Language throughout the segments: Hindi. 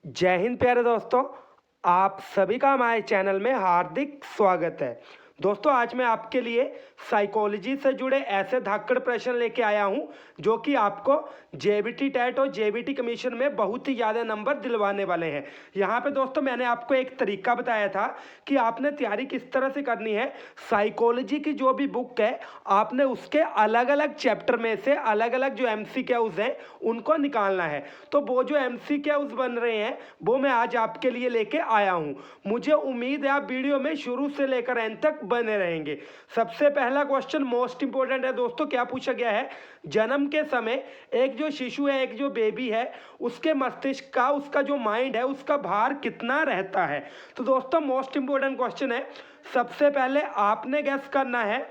जय हिंद प्यारे दोस्तों। आप सभी का हमारे चैनल में हार्दिक स्वागत है। दोस्तों आज मैं आपके लिए साइकोलॉजी से जुड़े ऐसे धाकड़ प्रश्न लेके आया हूं जो कि आपको जेबीटी टेट और जेबीटी कमीशन में बहुत ही ज़्यादा नंबर दिलवाने वाले हैं। यहां पे दोस्तों मैंने आपको एक तरीका बताया था कि आपने तैयारी किस तरह से करनी है। साइकोलॉजी की जो भी बुक है आपने उसके अलग अलग चैप्टर में से अलग अलग जो MCQs हैं उनको निकालना है। तो वो जो MCQs बन रहे हैं वो मैं आज आपके लिए लेके आया हूं। मुझे उम्मीद है आप वीडियो में शुरू से लेकर एंड तक बने रहेंगे। सबसे पहला क्वेश्चन मोस्ट इंपोर्टेंट है दोस्तों। क्या पूछा गया है? जन्म के समय एक जो शिशु है, एक जो बेबी है, उसके मस्तिष्क का, उसका जो माइंड है, उसका भार कितना रहता है? तो दोस्तों मोस्ट इंपोर्टेंट क्वेश्चन है। सबसे पहले आपने गैस करना है।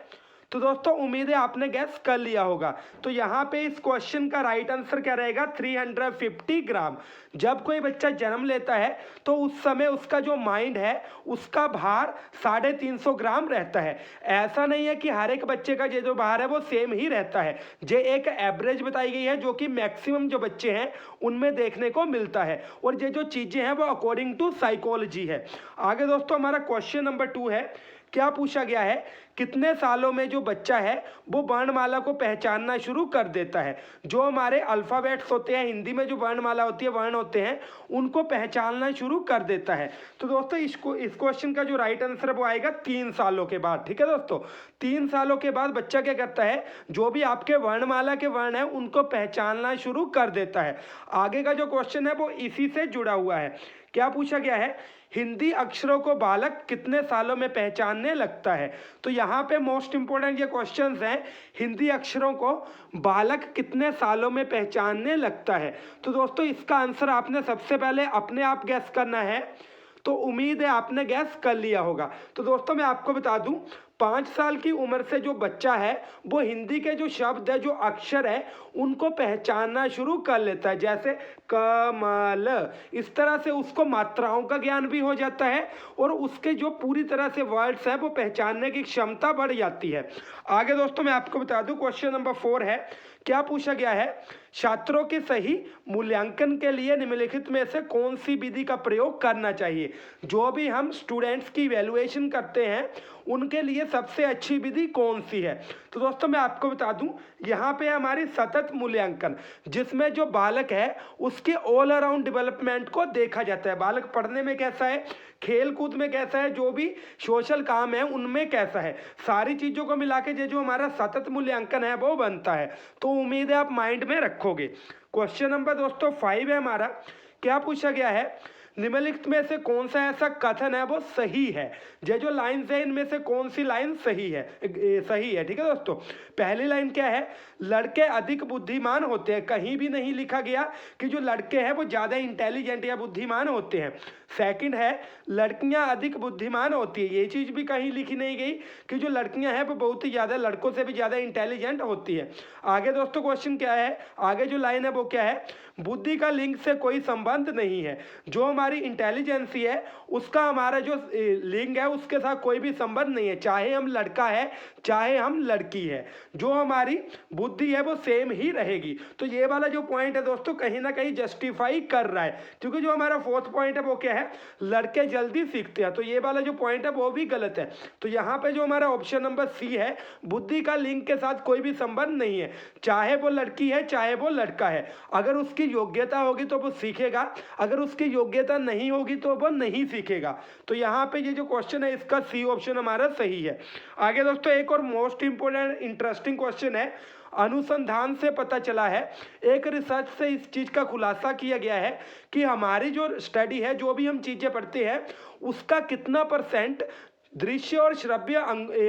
तो दोस्तों उम्मीद है आपने गैस कर लिया होगा। तो यहाँ पे इस क्वेश्चन का राइट आंसर क्या रहेगा? 350 ग्राम। जब कोई बच्चा जन्म लेता है तो उस समय उसका जो माइंड है उसका भार 350 ग्राम रहता है। ऐसा नहीं है कि हर एक बच्चे का जो भार है वो सेम ही रहता है। ये एक एवरेज बताई गई है जो कि मैक्सिमम जो बच्चे हैं उनमें देखने को मिलता है, और ये जो चीज़ें हैं वो अकॉर्डिंग टू साइकोलॉजी है। आगे दोस्तों हमारा क्वेश्चन नंबर 2 है। क्या पूछा गया है? कितने सालों में जो बच्चा है वो वर्णमाला को पहचानना शुरू कर देता है? जो हमारे अल्फ़ाबेट्स होते हैं, हिंदी में जो वर्णमाला होती है, वर्ण होते हैं, उनको पहचानना शुरू कर देता है। तो दोस्तों इस क्वेश्चन का जो राइट आंसर वो आएगा 3 सालों के बाद। ठीक है दोस्तों, 3 सालों के बाद बच्चा क्या करता है? जो भी आपके वर्णमाला के वर्ण है उनको पहचानना शुरू कर देता है। आगे का जो क्वेश्चन है वो इसी से जुड़ा हुआ है। क्या पूछा गया है? हिंदी अक्षरों को बालक कितने सालों में पहचानने लगता है? तो यहाँ पे मोस्ट इंपोर्टेंट ये क्वेश्चंस हैं। हिंदी अक्षरों को बालक कितने सालों में पहचानने लगता है? तो दोस्तों इसका आंसर आपने सबसे पहले अपने आप गैस करना है। तो उम्मीद है आपने गैस कर लिया होगा। तो दोस्तों मैं आपको बता दूं, 5 साल की उम्र से जो बच्चा है वो हिंदी के जो शब्द है, जो अक्षर है, उनको पहचानना शुरू कर लेता है। जैसे कमल, इस तरह से उसको मात्राओं का ज्ञान भी हो जाता है और उसके जो पूरी तरह से वर्ड्स हैं वो पहचानने की क्षमता बढ़ जाती है। आगे दोस्तों मैं आपको बता दूं, क्वेश्चन नंबर 4 है। क्या पूछा गया है? छात्रों के सही मूल्यांकन के लिए निम्नलिखित में से कौन सी विधि का प्रयोग करना चाहिए? जो भी हम स्टूडेंट्स की वैल्यूएशन करते हैं उनके लिए सबसे अच्छी विधि कौन सी है? तो दोस्तों मैं आपको बता दूं, यहाँ पे हमारी सतत मूल्यांकन, जिसमें जो बालक है उसके ऑल अराउंड डेवलपमेंट को देखा जाता है। बालक पढ़ने में कैसा है, खेल कूद में कैसा है, जो भी सोशल काम है उनमें कैसा है, सारी चीज़ों को मिला के जो हमारा सतत मूल्यांकन है वो बनता है। तो उम्मीद है आप माइंड में रखोगे। क्वेश्चन नंबर दोस्तों 5 है हमारा। क्या पूछा गया है? निम्नलिखित में से कौन सा ऐसा कथन है वो सही है? ये जो लाइन है इनमें से कौन सी लाइन सही है? सही है। ठीक है दोस्तों, पहली लाइन क्या है? लड़के अधिक बुद्धिमान होते हैं। कहीं भी नहीं लिखा गया कि जो लड़के हैं वो ज़्यादा इंटेलिजेंट या बुद्धिमान होते हैं। सेकंड है, लड़कियां अधिक बुद्धिमान होती है। ये चीज़ भी कहीं लिखी नहीं गई कि जो लड़कियां हैं वो बहुत ही ज़्यादा लड़कों से भी ज़्यादा इंटेलिजेंट होती है। आगे दोस्तों क्वेश्चन क्या है? आगे जो लाइन है वो क्या है? बुद्धि का लिंग से कोई संबंध नहीं है। जो हमारी इंटेलिजेंसी है उसका हमारा जो लिंग है उसके साथ कोई भी संबंध नहीं है। चाहे हम लड़का है चाहे हम लड़की है, जो हमारी बुद्धि है वो सेम ही रहेगी। तो ये वाला जो पॉइंट है दोस्तों कहीं ना कहीं जस्टिफाई कर रहा है, क्योंकि जो हमारा फोर्थ पॉइंट है वो क्या है? लड़के जल्दी सीखते हैं। तो ये वाला जो पॉइंट है वो भी गलत है। तो यहाँ पे जो हमारा ऑप्शन नंबर सी है, बुद्धि का लिंग के साथ कोई भी संबंध नहीं है। चाहे वो लड़की है चाहे वो लड़का है, अगर उसकी योग्यता होगी तो वो सीखेगा, अगर उसकी योग्यता नहीं होगी तो वो नहीं सीखेगा। तो यहाँ पे ये जो क्वेश्चन है इसका सी ऑप्शन हमारा सही है। आगे दोस्तों एक और मोस्ट इंपोर्टेंट इंटरेस्टिंग क्वेश्चन है। अनुसंधान से पता चला है, एक रिसर्च से इस चीज़ का खुलासा किया गया है कि हमारी जो स्टडी है, जो भी हम चीज़ें पढ़ते हैं, उसका कितना % दृश्य और श्रव्य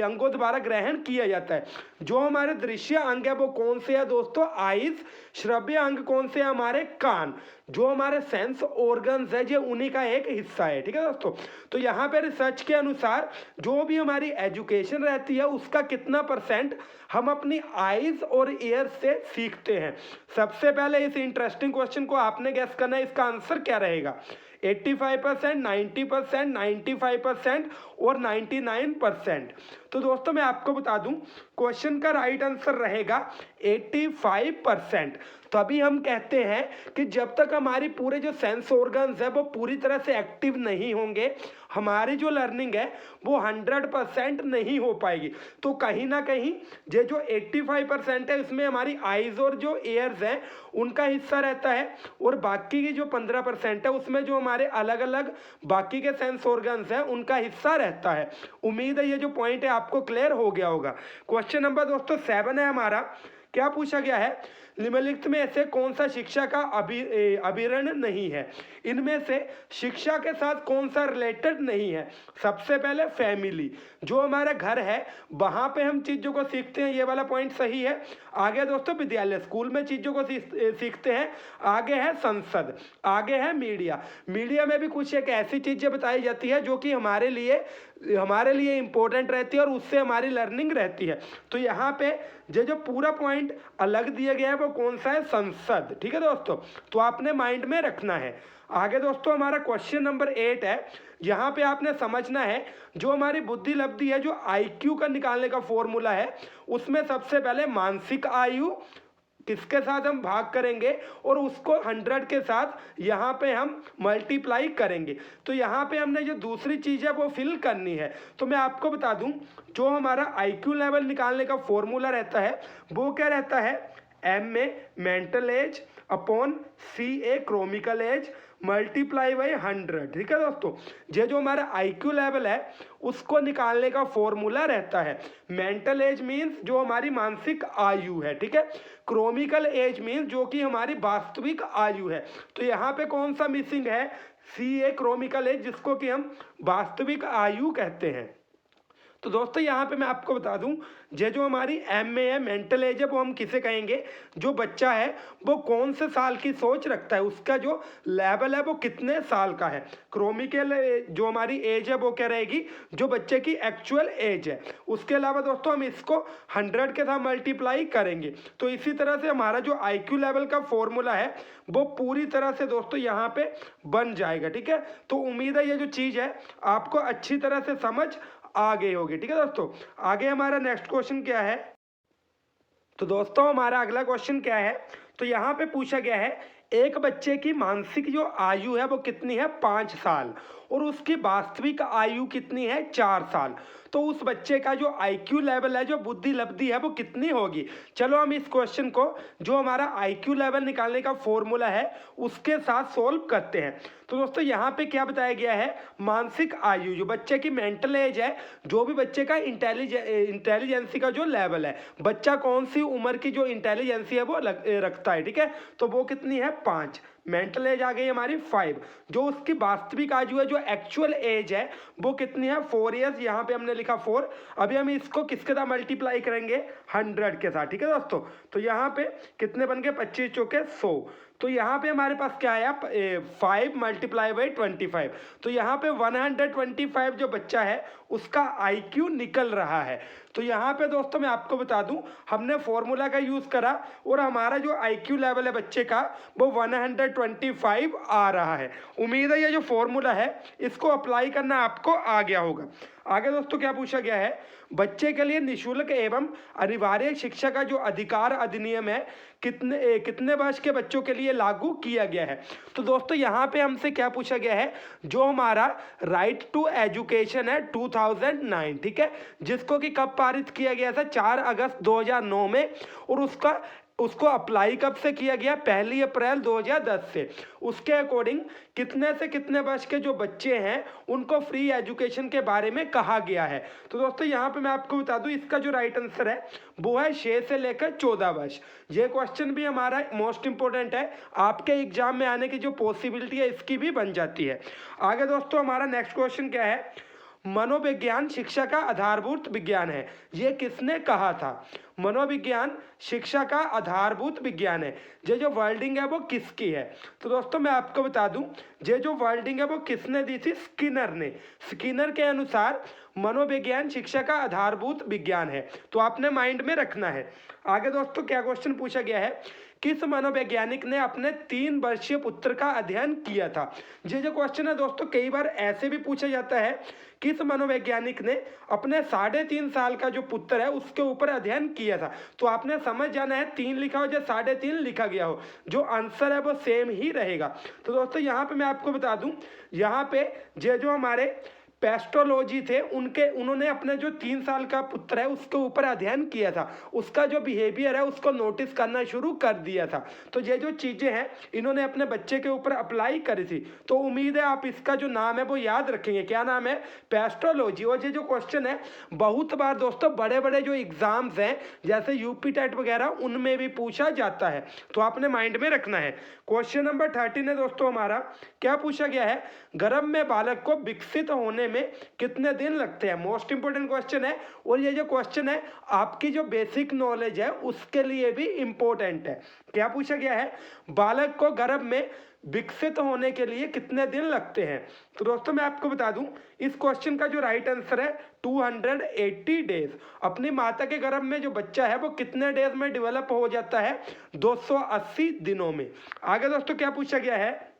अंगों द्वारा ग्रहण किया जाता है। जो हमारे दृश्य अंग है वो कौन से है दोस्तों? आईज। श्रव्य अंग कौन से है? हमारे कान। जो हमारे सेंस ऑर्गन्स है ये उन्हीं का एक हिस्सा है। ठीक है दोस्तों, तो यहाँ पे रिसर्च के अनुसार जो भी हमारी एजुकेशन रहती है उसका कितना % हम अपनी आईज और ईयर से सीखते हैं। सबसे पहले इस इंटरेस्टिंग क्वेश्चन को आपने गैस करना है, इसका आंसर क्या रहेगा? 85%, 90%, 95% और 99%। तो दोस्तों मैं आपको बता दूं, क्वेश्चन का राइट आंसर रहेगा 85%। तभी हम कहते हैं कि जब तक हमारी पूरे जो सेंस ऑर्गन्स है वो पूरी तरह से एक्टिव नहीं होंगे, हमारी जो लर्निंग है वो 100% नहीं हो पाएगी। तो कहीं ना कहीं ये जो 85% है उसमें हमारी आईज और जो एयर्स हैं उनका हिस्सा रहता है, और बाकी की जो 15% है उसमें जो हमारे अलग अलग बाकी के सेंस ऑर्गन्स हैं उनका हिस्सा रहता है। उम्मीद है ये जो पॉइंट है आपको क्लियर हो गया होगा। क्वेश्चन नंबर दोस्तों 7 है हमारा। क्या पूछा गया है, निम्नलिखित में से कौन सा शिक्षा का अभिन्न नहीं है। इनमें से शिक्षा के साथ कौन सा रिलेटेड नहीं है। सबसे पहले फैमिली, जो हमारा घर है वहां पे हम चीज़ों को सीखते हैं, ये वाला पॉइंट सही है। आगे दोस्तों विद्यालय, स्कूल में चीज़ों को सीखते हैं। आगे है संसद, आगे है मीडिया। मीडिया में भी कुछ एक ऐसी चीज़ें बताई जाती है जो कि हमारे लिए इंपॉर्टेंट रहती है और उससे हमारी लर्निंग रहती है। तो यहाँ पे जो पूरा पॉइंट अलग दिया गया है वो कौन सा है, संसद। ठीक है दोस्तों, तो आपने माइंड में रखना है। आगे दोस्तों हमारा क्वेश्चन नंबर 8 है। यहाँ पे आपने समझना है जो हमारी बुद्धि लब्धि है, जो आईक्यू का निकालने का फॉर्मूला है, उसमें सबसे पहले मानसिक आयु किसके साथ हम भाग करेंगे और उसको 100 के साथ यहाँ पे हम मल्टीप्लाई करेंगे। तो यहाँ पे हमने जो दूसरी चीज़ है वो फिल करनी है। तो मैं आपको बता दूं जो हमारा आईक्यू लेवल निकालने का फॉर्मूला रहता है वो क्या रहता है, MA mental age upon CA chronological age multiply by 100। ठीक है दोस्तों, ये जो हमारा आईक्यू लेवल है उसको निकालने का फॉर्मूला रहता है। मेंटल एज मीन्स जो हमारी मानसिक आयु है, ठीक है। क्रोमिकल एज मीन्स जो कि हमारी वास्तविक आयु है। तो यहाँ पे कौन सा मिसिंग है, CA क्रोमिकल एज, जिसको कि हम वास्तविक आयु कहते हैं। तो दोस्तों यहाँ पे मैं आपको बता दूं ये जो हमारी MA है मेंटल एज है वो हम किसे कहेंगे, जो बच्चा है वो कौन से साल की सोच रखता है, उसका जो लेवल है वो कितने साल का है। क्रोमिकल जो हमारी एज है वो क्या रहेगी, जो बच्चे की एक्चुअल एज है। उसके अलावा दोस्तों हम इसको 100 के साथ मल्टीप्लाई करेंगे। तो इसी तरह से हमारा जो IQ लेवल का फॉर्मूला है वो पूरी तरह से दोस्तों यहाँ पे बन जाएगा। ठीक है, तो उम्मीद है ये जो चीज़ है आपको अच्छी तरह से समझ आ गई होगी। ठीक है दोस्तों, आगे हमारा नेक्स्ट क्वेश्चन क्या है। तो दोस्तों हमारा अगला क्वेश्चन क्या है, तो यहाँ पे पूछा गया है एक बच्चे की मानसिक जो आयु है वो कितनी है, 5 साल, और उसकी वास्तविक आयु कितनी है, 4 साल। तो उस बच्चे का जो IQ लेवल है, जो बुद्धि लब्धि है वो कितनी होगी। चलो हम इस क्वेश्चन को जो हमारा IQ लेवल निकालने का फॉर्मूला है उसके साथ सोल्व करते हैं। तो दोस्तों यहाँ पे क्या बताया गया है, मानसिक आयु जो बच्चे की मेंटल एज है, जो भी बच्चे का इंटेलिजेंसी का जो लेवल है, बच्चा कौन सी उम्र की जो इंटेलिजेंसी है वो रखता है। ठीक है, तो वो कितनी है, 5। मेंटल एज आ गई हमारी 5। जो उसकी वास्तविक आयु है, जो एक्चुअल एज है वो कितनी है, 4 ईयर्स। यहाँ पे हमने लिखा 4। अभी हम इसको किसके साथ मल्टीप्लाई करेंगे, 100 के साथ। ठीक है दोस्तों, तो यहाँ पे कितने बन गए, 25 चौके 100। तो यहाँ पे हमारे पास क्या आया, 5 मल्टीप्लाई बाई 25। तो यहाँ पे 125 जो बच्चा है उसका IQ निकल रहा है। तो यहाँ पे दोस्तों मैं आपको बता दूं हमने फॉर्मूला का यूज़ करा और हमारा जो IQ लेवल है बच्चे का वो 125 आ रहा है। उम्मीद है ये जो फॉर्मूला है इसको अप्लाई करना आपको आ गया होगा। आगे दोस्तों क्या पूछा गया है, बच्चे के लिए निःशुल्क एवं अनिवार्य शिक्षा का जो अधिकार अधिनियम है कितने वर्ष के बच्चों के लिए लागू किया गया है। तो दोस्तों यहाँ पे हमसे क्या पूछा गया है, जो हमारा राइट टू एजुकेशन है 2009, ठीक है, जिसको कि कब पारित किया गया था, 4 अगस्त 2009 में, और उसको अप्लाई कब से किया गया, 1 अप्रैल 2010 से। उसके अकॉर्डिंग कितने से कितने वर्ष के जो बच्चे हैं उनको फ्री एजुकेशन के बारे में कहा गया है। तो दोस्तों यहाँ पे मैं आपको बता दूं इसका जो राइट आंसर है वो है 6 से लेकर 14 वर्ष। ये क्वेश्चन भी हमारा मोस्ट इंपॉर्टेंट है, आपके एग्जाम में आने की जो पॉसिबिलिटी है इसकी भी बन जाती है। आगे दोस्तों हमारा नेक्स्ट क्वेश्चन क्या है, मनोविज्ञान शिक्षा का आधारभूत विज्ञान है, ये किसने कहा था। मनोविज्ञान शिक्षा का आधारभूत विज्ञान है, ये जो वर्डिंग है वो किसकी है। तो दोस्तों मैं आपको बता दूं ये जो वर्डिंग है वो किसने दी थी, स्किनर ने। स्किनर के अनुसार मनोविज्ञान शिक्षा का आधारभूत विज्ञान है, तो आपने माइंड में रखना है। आगे दोस्तों क्या क्वेश्चन पूछा गया है, किस मनोवैज्ञानिक ने अपने 3 वर्षीय पुत्र का अध्ययन किया था। ये जो क्वेश्चन है दोस्तों कई बार ऐसे भी पूछा जाता है, किस मनोवैज्ञानिक ने अपने 3.5 साल का जो पुत्र है उसके ऊपर अध्ययन किया था। तो आपने समझ जाना है 3 लिखा हो या 3.5 लिखा गया हो, जो आंसर है वो सेम ही रहेगा। तो दोस्तों यहाँ पे मैं आपको बता दूं, यहाँ पे ये जो हमारे पेस्टोलॉजी थे उन्होंने अपने जो 3 साल का पुत्र है उसके ऊपर अध्ययन किया था, उसका जो बिहेवियर है उसको नोटिस करना शुरू कर दिया था। तो ये जो चीज़ें हैं इन्होंने अपने बच्चे के ऊपर अप्लाई करी थी। तो उम्मीद है आप इसका जो नाम है वो याद रखेंगे, क्या नाम है, पेस्टोलॉजी। और ये जो क्वेश्चन है बहुत बार दोस्तों बड़े बड़े जो एग्जाम्स हैं जैसे यूपी टेट वगैरह उनमें भी पूछा जाता है, तो आपने माइंड में रखना है। क्वेश्चन नंबर 13 है दोस्तों हमारा, क्या पूछा गया है, गर्भ में बालक को विकसित होने में कितने दिन लगते हैं। मोस्ट इंपोर्टेंट क्वेश्चन है, और ये जो क्वेश्चन है आपकी जो बेसिक नॉलेज है उसके लिए भी इंपॉर्टेंट है। क्या पूछा गया है, बालक को गर्भ में विकसित होने के लिए कितने दिन लगते हैं। तो दोस्तों मैं आपको बता दूं इस क्वेश्चन का जो राइट आंसर है 280 डेज। अपनी माता के गर्भ में जो बच्चा है वो कितने डेज में डेवलप हो जाता है, 280 दिनों में। आगे दोस्तों क्या पूछा गया है,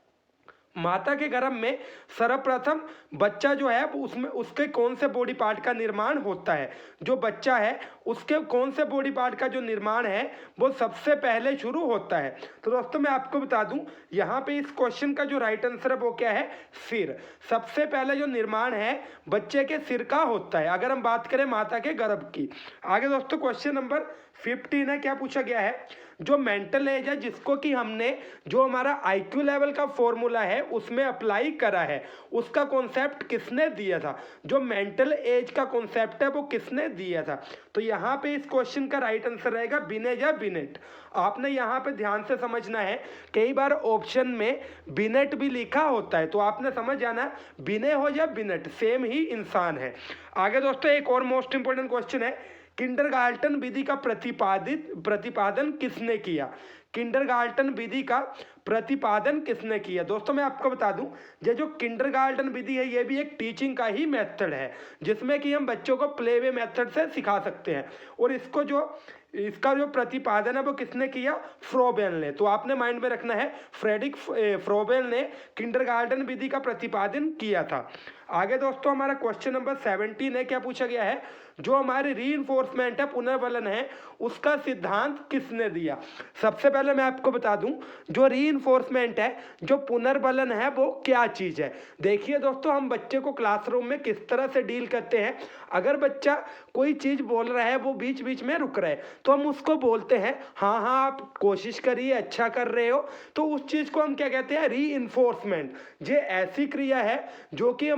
माता के गर्भ में सर्वप्रथम बच्चा जो है उसमें उसके कौन से बॉडी पार्ट का निर्माण होता है। जो बच्चा है उसके कौन से बॉडी पार्ट का जो निर्माण है वो सबसे पहले शुरू होता है। तो दोस्तों मैं आपको बता दूं यहाँ पे इस क्वेश्चन का जो राइट आंसर है वो क्या है, सिर। सबसे पहले जो निर्माण है बच्चे के सिर का होता है, अगर हम बात करें माता के गर्भ की। आगे दोस्तों क्वेश्चन नंबर 15 है, क्या पूछा गया है, जो मेंटल एज है जिसको कि हमने जो हमारा आईक्यू लेवल का फॉर्मूला है उसमें अप्लाई करा है, उसका कॉन्सेप्ट किसने दिया था। जो मेंटल एज का कॉन्सेप्ट है वो किसने दिया था। तो यहाँ पे इस क्वेश्चन का राइट आंसर रहेगा बिनेट या बिनेट। आपने यहाँ पे ध्यान से समझना है, कई बार ऑप्शन में बिनेट भी लिखा होता है, तो आपने समझ जाना बिने हो या बिनेट सेम ही इंसान है। आगे दोस्तों एक और मोस्ट इंपोर्टेंट क्वेश्चन है, किंडरगार्टन विधि का प्रतिपादन किसने किया। किंडरगार्टन विधि का प्रतिपादन किसने किया। दोस्तों मैं आपको बता दूं ये जो किंडरगार्टन विधि है ये भी एक टीचिंग का ही मेथड है, जिसमें कि हम बच्चों को प्ले वे मेथड से सिखा सकते हैं। और इसका जो प्रतिपादन है वो किसने किया, फ्रोबेल ने। तो आपने माइंड में रखना है फ्रेडरिक फ्रोबेल ने किंडरगार्टन विधि का प्रतिपादन किया था। आगे दोस्तों हमारा क्वेश्चन नंबर 17 है, क्या पूछा गया है, जो हमारी रीइंफोर्समेंट है पुनर्बलन है उसका सिद्धांत किसने दिया। सबसे पहले मैं आपको बता दूं जो रीइंफोर्समेंट है, जो पुनर्बलन है वो क्या चीज़ है। देखिए दोस्तों हम बच्चे को क्लासरूम में किस तरह से डील करते हैं, अगर बच्चा कोई चीज़ बोल रहा है वो बीच बीच में रुक रहा है तो हम उसको बोलते हैं हाँ हाँ आप कोशिश करिए, अच्छा कर रहे हो। तो उस चीज़ को हम क्या कहते हैं, रीइंफोर्समेंट। ये ऐसी क्रिया है जो कि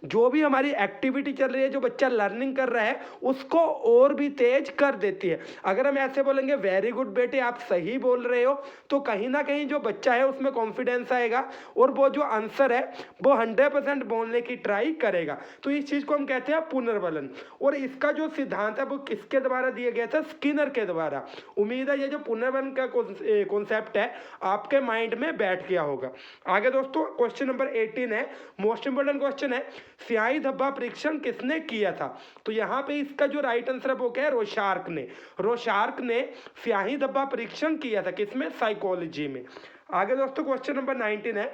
जो भी हमारी एक्टिविटी चल रही है, जो बच्चा लर्निंग कर रहा है उसको और भी तेज कर देती है। अगर हम ऐसे बोलेंगे वेरी गुड बेटे आप सही बोल रहे हो, तो कहीं ना कहीं जो बच्चा है उसमें कॉन्फिडेंस आएगा और वो जो आंसर है वो 100% बोलने की ट्राई करेगा। तो इस चीज़ को हम कहते हैं पुनर्बलन। और इसका जो सिद्धांत है वो किसके द्वारा दिया गया था, स्किनर के द्वारा। उम्मीद है ये जो पुनर्बलन का कॉन्सेप्ट है आपके माइंड में बैठ गया होगा। आगे दोस्तों क्वेश्चन नंबर 18 है, मोस्ट इंपोर्टेंट क्वेश्चन है, स्याही धब्बा परीक्षण किसने किया था। तो यहाँ पे इसका जो राइट आंसर है वो क्या है, रोशार्क ने। रोशार्क ने स्याही धब्बा परीक्षण किया था, किसमें, साइकोलॉजी में। आगे दोस्तों क्वेश्चन नंबर 19 है,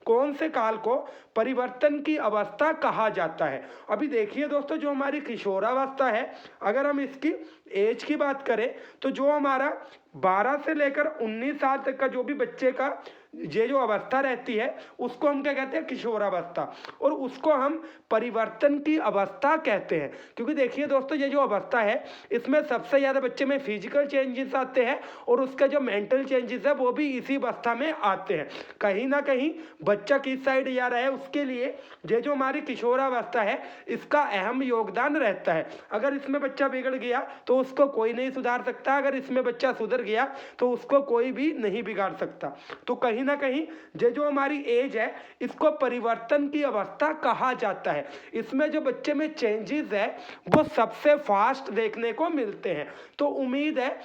कौन से काल को परिवर्तन की अवस्था कहा जाता है। अभी देखिए दोस्तों जो हमारी किशोरावस्था है, अगर हम इसकी एज की बात करें तो जो हमारा 12 से लेकर 19 साल तक का जो भी बच्चे का ये जो अवस्था रहती है उसको हम क्या कहते हैं, किशोरावस्था। और उसको हम परिवर्तन की अवस्था कहते हैं, क्योंकि देखिए दोस्तों ये जो अवस्था है इसमें सबसे ज़्यादा बच्चे में फिजिकल चेंजेस आते हैं और उसका जो मेंटल चेंजेस है वो भी इसी अवस्था में आते हैं। कहीं ना कहीं बच्चा किस साइड जा रहा है उसके लिए ये जो हमारी किशोरावस्था है इसका अहम योगदान रहता है। अगर इसमें बच्चा बिगड़ गया तो उसको कोई नहीं सुधार सकता, अगर इसमें बच्चा सुधर गया तो उसको कोई भी नहीं बिगाड़ सकता। तो कहीं ना कहीं ये जो हमारी एज है इसको परिवर्तन की अवस्था कहा जाता है। इसमें जो बच्चे में चेंजेस है वो सबसे फास्ट देखने को मिलते हैं। तो उम्मीद है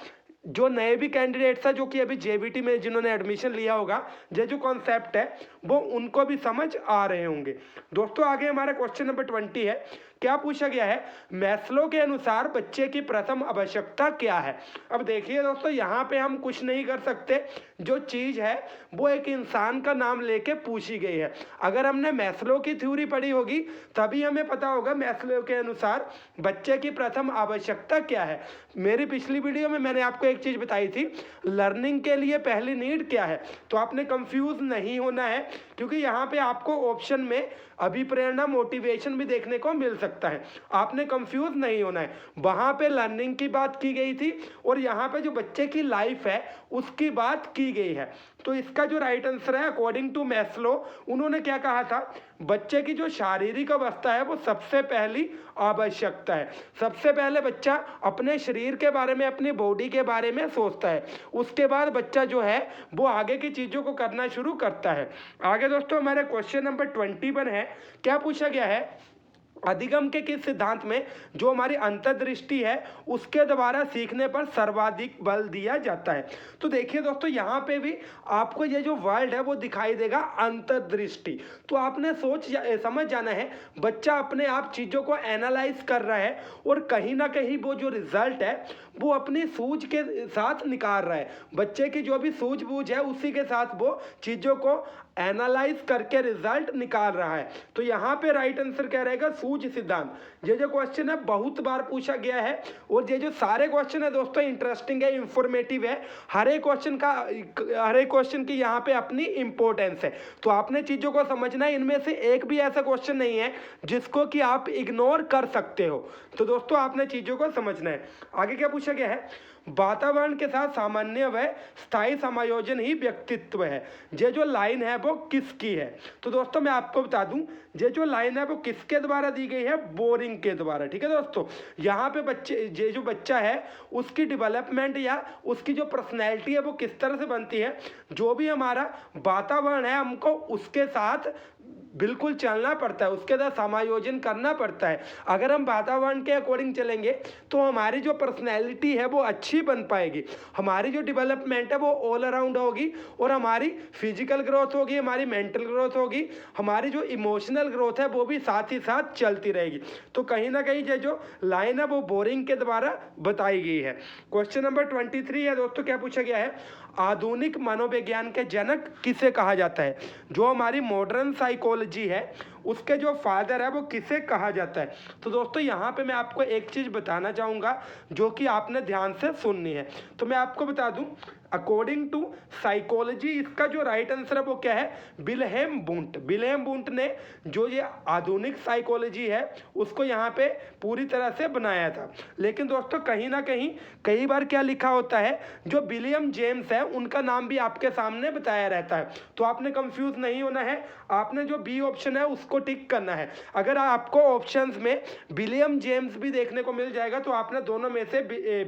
जो नए भी कैंडिडेट्स हैं जो कि अभी जेबीटी में जिन्होंने एडमिशन लिया होगा, ये जो कॉन्सेप्ट है वो उनको भी समझ आ रहे होंगे। दोस्तों आगे हमारा क्वेश्चन नंबर 20 है। क्या पूछा गया है, मैस्लो के अनुसार बच्चे की प्रथम आवश्यकता क्या है। अब देखिए दोस्तों, यहाँ पे हम कुछ नहीं कर सकते, जो चीज़ है वो एक इंसान का नाम लेके पूछी गई है। अगर हमने मैस्लो की थ्योरी पढ़ी होगी तभी हमें पता होगा मैस्लो के अनुसार बच्चे की प्रथम आवश्यकता क्या है। मेरी पिछली वीडियो में मैंने आपको एक चीज़ बताई थी, लर्निंग के लिए पहली नीड क्या है। तो आपने कंफ्यूज नहीं होना है, क्योंकि यहाँ पे आपको ऑप्शन में अभिप्रेरणा मोटिवेशन भी देखने को मिल सकता है। आपने कंफ्यूज नहीं होना है, वहाँ पे लर्निंग की बात की गई थी और यहाँ पे जो बच्चे की लाइफ है उसकी बात की गई है। तो इसका जो राइट आंसर है अकॉर्डिंग टू मैस्लो, उन्होंने क्या कहा था, बच्चे की जो शारीरिक अवस्था है वो सबसे पहली आवश्यकता है। सबसे पहले बच्चा अपने शरीर के बारे में, अपनी बॉडी के बारे में सोचता है, उसके बाद बच्चा जो है वो आगे की चीज़ों को करना शुरू करता है। आगे दोस्तों हमारे क्वेश्चन नंबर 21 है। क्या पूछा गया है, अधिगम के किस सिद्धांत में जो हमारी अंतर्दृष्टि है उसके द्वारा सीखने पर सर्वाधिक बल दिया जाता है। तो देखिए दोस्तों, यहाँ पे भी आपको ये जो वर्ड है वो दिखाई देगा अंतर्दृष्टि। तो आपने समझ जाना है, बच्चा अपने आप चीज़ों को एनालाइज कर रहा है और कहीं ना कहीं वो जो रिजल्ट है वो अपनी सूझ के साथ निकाल रहा है। बच्चे की जो भी सूझबूझ है उसी के साथ वो चीज़ों को एनालाइज करके रिजल्ट निकाल रहा है। तो यहाँ पे राइट आंसर क्या रहेगा, सूझ सिद्धांत। ये जो क्वेश्चन है बहुत बार पूछा गया है और ये जो सारे क्वेश्चन है दोस्तों इंटरेस्टिंग है, इंफॉर्मेटिव है। हर एक क्वेश्चन की यहाँ पे अपनी इंपॉर्टेंस है। तो आपने चीज़ों को समझना है, इनमें से एक भी ऐसा क्वेश्चन नहीं है जिसको कि आप इग्नोर कर सकते हो। तो दोस्तों आपने चीज़ों को समझना है। आगे क्या पूछा गया है, वातावरण के साथ सामान्य व स्थायी समायोजन ही व्यक्तित्व है। ये जो लाइन है वो किसकी है। तो दोस्तों मैं आपको बता दूं, ये जो लाइन है वो किसके द्वारा दी गई है, बोरिंग के द्वारा। ठीक है दोस्तों, यहाँ पे ये जो बच्चा है उसकी डेवलपमेंट या उसकी जो पर्सनैलिटी है वो किस तरह से बनती है, जो भी हमारा वातावरण है हमको उसके साथ बिल्कुल चलना पड़ता है, उसके साथ समायोजन करना पड़ता है। अगर हम वातावरण के अकॉर्डिंग चलेंगे तो हमारी जो पर्सनैलिटी है वो अच्छी बन पाएगी, हमारी जो डेवलपमेंट है वो ऑल अराउंड होगी और हमारी फिजिकल ग्रोथ होगी, हमारी मेंटल ग्रोथ होगी, हमारी जो इमोशनल ग्रोथ है वो भी साथ ही साथ चलती रहेगी। तो कहीं ना कहीं ये जो लाइन है वो बोरिंग के द्वारा बताई गई है। क्वेश्चन नंबर 23 है दोस्तों। क्या पूछा गया है, आधुनिक मनोविज्ञान के जनक किसे कहा जाता है। जो हमारी मॉडर्न साइकोलॉजी है उसके जो फादर है वो किसे कहा जाता है। तो दोस्तों यहाँ पे मैं आपको एक चीज़ बताना चाहूँगा जो कि आपने ध्यान से सुननी है। तो मैं आपको बता दूँ, अकॉर्डिंग टू साइकोलॉजी इसका जो राइट आंसर है वो क्या है, विल्हेम वुंट। विल्हेम वुंट ने जो ये आधुनिक साइकोलॉजी है उसको यहाँ पे पूरी तरह से बनाया था। लेकिन दोस्तों कहीं ना कहीं कई बार क्या लिखा होता है, जो विलियम जेम्स है उनका नाम भी आपके सामने बताया रहता है। तो आपने कंफ्यूज नहीं होना है, आपने जो बी ऑप्शन है उसको टिक करना है। अगर आपको ऑप्शंस में विलियम जेम्स भी देखने को मिल जाएगा तो आपने दोनों में से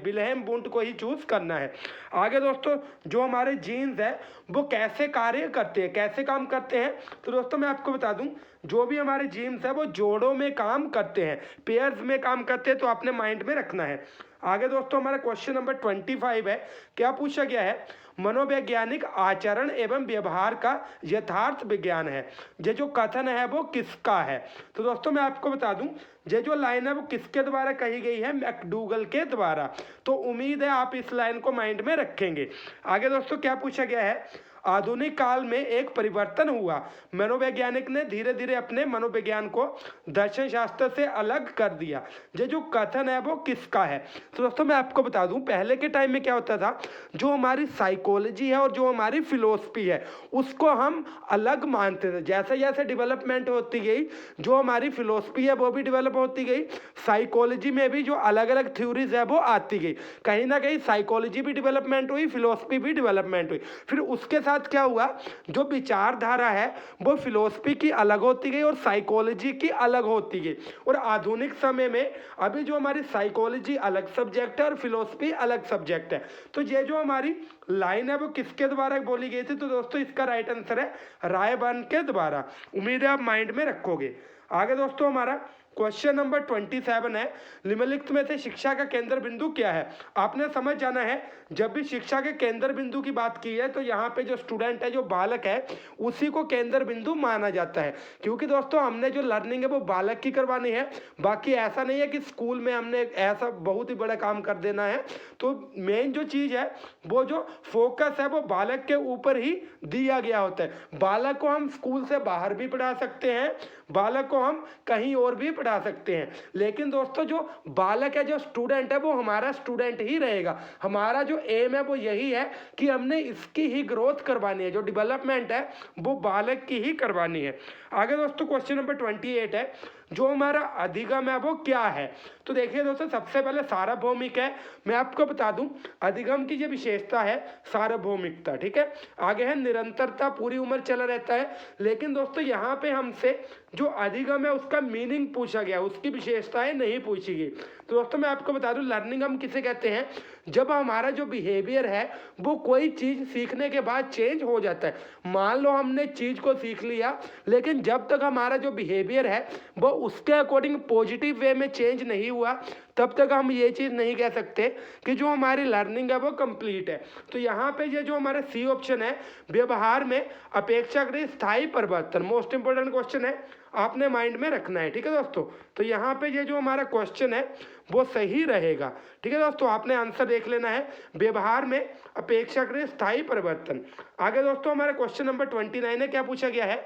विल्हेम वुंट को ही चूज करना है। आगे दोस्तों जो हमारे जीन्स है वो कैसे कार्य करते हैं, कैसे काम करते हैं। तो दोस्तों मैं आपको बता दूं, जो भी हमारे जीन्स है वो जोड़ों में काम करते हैं, पेयर्स में काम करते हैं। तो आपने माइंड में रखना है। आगे दोस्तों हमारा क्वेश्चन नंबर 25 है। क्या पूछा गया है, मनोवैज्ञानिक आचरण एवं व्यवहार का यथार्थ विज्ञान है। ये जो कथन है वो किसका है। तो दोस्तों मैं आपको बता दूं, ये जो लाइन है वो किसके द्वारा कही गई है, मैकडूगल के द्वारा। तो उम्मीद है आप इस लाइन को माइंड में रखेंगे। आगे दोस्तों क्या पूछा गया है, आधुनिक काल में एक परिवर्तन हुआ, मनोवैज्ञानिक ने धीरे धीरे अपने मनोविज्ञान को दर्शन शास्त्र से अलग कर दिया। ये जो कथन है वो किसका है। तो दोस्तों मैं आपको बता दूं, पहले के टाइम में क्या होता था, जो हमारी साइकोलॉजी है और जो हमारी फिलोसफी है उसको हम अलग मानते थे। जैसे जैसे डेवलपमेंट होती गई, जो हमारी फिलोसफी है वो भी डेवलप होती गई, साइकोलॉजी में भी जो अलग अलग थ्योरीज है वो आती गई। कहीं ना कहीं साइकोलॉजी भी डेवलपमेंट हुई, फिलोसफी भी डेवलपमेंट हुई। फिर उसके साथ क्या हुआ, जो विचारधारा है वो फिलोसफी की अलग होती गई और साइकोलॉजी की अलग होती गई। और आधुनिक समय में अभी जो हमारी साइकोलॉजी अलग सब्जेक्ट है और फिलोसफी अलग सब्जेक्ट है। तो ये जो हमारी लाइन है वो किसके द्वारा बोली गई थी। तो दोस्तों इसका राइट आंसर है रायबर्न के द्वारा। उम्मीद है आप माइंड में रखोगे। आगे दोस्तों हमारा क्वेश्चन नंबर 27 है, निम्नलिखित में से शिक्षा का केंद्र बिंदु क्या है। आपने समझ जाना है, जब भी शिक्षा के केंद्र बिंदु की बात की है तो यहाँ पे जो स्टूडेंट है, जो बालक है, उसी को केंद्र बिंदु माना जाता है। क्योंकि दोस्तों हमने जो लर्निंग है वो बालक की करवानी है, बाकी ऐसा नहीं है कि स्कूल में हमने ऐसा बहुत ही बड़ा काम कर देना है। तो मेन जो चीज़ है, वो जो फोकस है वो बालक के ऊपर ही दिया गया होता है। बालक को हम स्कूल से बाहर भी पढ़ा सकते हैं, बालक को हम कहीं और भी पढ़ा सकते हैं, लेकिन दोस्तों जो बालक है, जो स्टूडेंट है, वो हमारा स्टूडेंट ही रहेगा। हमारा जो एम है वो यही है कि हमने इसकी ही ग्रोथ करवानी है, जो डेवलपमेंट है वो बालक की ही करवानी है। आगे दोस्तों क्वेश्चन नंबर 28 है, जो हमारा अधिगम है वो क्या है। तो देखिए दोस्तों, सबसे पहले सार्वभौमिक है। मैं आपको बता दूं, अधिगम की जो विशेषता है सार्वभौमिकता, ठीक है। आगे है निरंतरता, पूरी उम्र चला रहता है। लेकिन दोस्तों यहाँ पे हमसे जो अधिगम है उसका मीनिंग पूछा गया, उसकी विशेषताएं नहीं पूछी गई। तो दोस्तों मैं आपको बता दूं, लर्निंग हम किसे कहते हैं, जब हमारा जो बिहेवियर है वो कोई चीज़ सीखने के बाद चेंज हो जाता है। मान लो हमने चीज़ को सीख लिया, लेकिन जब तक हमारा जो बिहेवियर है वो उसके अकॉर्डिंग पॉजिटिव वे में चेंज नहीं हुआ, तब तक हम ये चीज़ नहीं कह सकते कि जो हमारी लर्निंग है वो कंप्लीट है। तो यहाँ पे ये जो हमारा सी ऑप्शन है, व्यवहार में अपेक्षाकृत स्थायी परिवर्तन, मोस्ट इंपोर्टेंट क्वेश्चन है, आपने माइंड में रखना है, ठीक है दोस्तों। तो यहाँ पे ये जो हमारा क्वेश्चन है वो सही रहेगा, ठीक है दोस्तों। आपने आंसर देख लेना है, व्यवहार में अपेक्षाकृत स्थायी परिवर्तन। आगे दोस्तों हमारा क्वेश्चन नंबर 29 है, क्या पूछा गया है,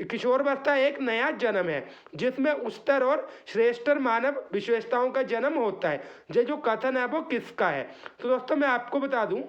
किशोरावस्था एक नया जन्म है जिसमें उच्चतर और श्रेष्ठतर मानव विशेषताओं का जन्म होता है। ये जो कथन है वो किसका है। तो दोस्तों मैं आपको बता दूं,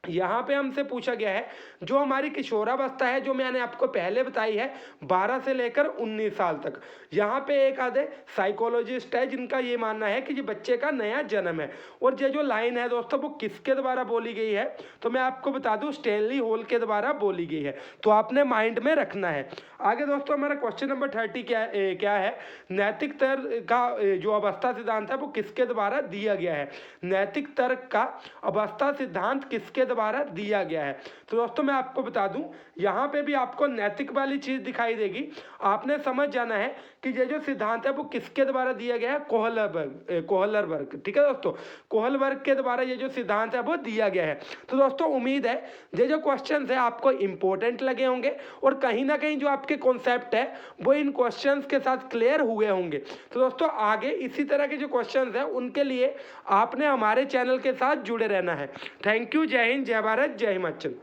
यहाँ पे हमसे पूछा गया है जो हमारी किशोरावस्था है, जो मैंने आपको पहले बताई है 12 से लेकर 19 साल तक। यहाँ पे एक आधे साइकोलॉजिस्ट है जिनका ये मानना है कि ये बच्चे का नया जन्म है। और ये जो लाइन है दोस्तों वो किसके द्वारा बोली गई है, तो मैं आपको बता दूं स्टैनली हॉल के द्वारा बोली गई है। तो आपने माइंड में रखना है। आगे दोस्तों हमारा क्वेश्चन नंबर 30 क्या है, नैतिक तर्क का जो अवस्था सिद्धांत है वो किसके द्वारा दिया गया है। नैतिक तर्क का अवस्था सिद्धांत किसके द्वारा दिया गया है। तो दोस्तों मैं आपको बता दूं, यहाँ पे भी आपको नैतिक वाली चीज दिखाई देगी। आपने समझ जाना है कि ये जो सिद्धांत है वो किसके द्वारा दिया गया है, कोहलरबर्ग, ठीक है दोस्तों। कोहलबर्ग के द्वारा ये जो सिद्धांत है वो दिया गया है। तो दोस्तों उम्मीद है ये जो क्वेश्चन है आपको इंपॉर्टेंट लगे होंगे और कहीं ना कहीं जो आपके कॉन्सेप्ट है वो इन क्वेश्चंस के साथ क्लियर हुए होंगे। तो दोस्तों आगे इसी तरह के जो क्वेश्चंस हैं उनके लिए आपने हमारे चैनल के साथ जुड़े रहना है। Thank you. जय हिंद, जय भारत, जय हिमाचल।